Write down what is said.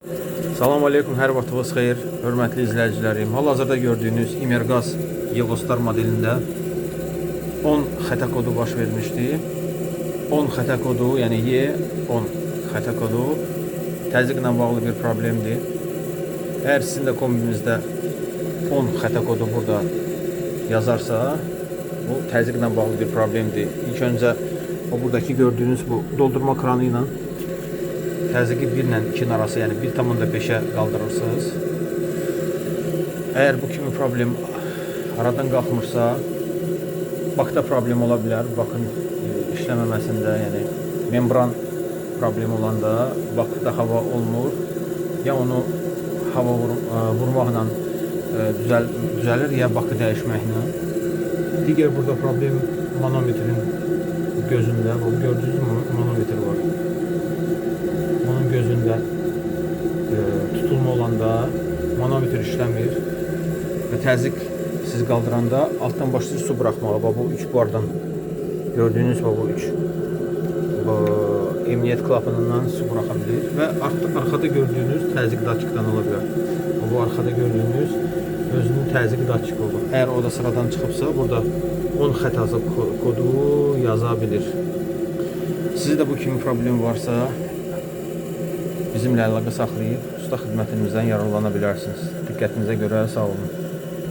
Salam aleykum, hər vaxtınız xeyir, hörmətli izləyicilərim. Hal-hazırda gördüyünüz Imergaz Yegostar modelində 10 xəta kodu baş vermişdi. 10 xəta kodu, yəni Y10 xəta kodu təzyiqlə bağlı bir problemdir. Əgər sizin də kombinizdə 10 xəta kodu burada yazarsa, bu təzyiqlə bağlı bir problemdir. İlk öncə o buradakı gördüyünüz bu doldurma kranı ilə təzyiqi 1 ilə 2'nin arası, yəni 1,5'e qaldırırsınız. Eğer bu kimi problem aradan qalxmırsa, bakda problem ola bilər. Bakın işləməməsində, yəni membran problem olanda bakda hava olmur. Ya onu hava vurmaqla düzəlir, ya bakı dəyişməklə. Digər burada problem manometrin gözündə. Bu gördüyünüz manometr var. Onun gözündə tutulma olanda manometr işləmir və təzyiq siz qaldıranda altdan başlayır su buraxmağa. Bu 3 bardan gördüyünüz bu 3 emniyet klapanından su buraxa bilir və arxada gördüyünüz təzyiq daçıqdan ola bilər. Bu arxada gördüyünüz özünün təzyiq daçıqı olur. Əgər o da sıradan çıxıbsa, burada 10 xətası kodu yaza bilir. Sizdə bu kimi problem varsa, bizimlə əlaqə saxlayıb usta xidmətimizdən yararlana bilərsiniz. Diqqətinizə görə sağ olun.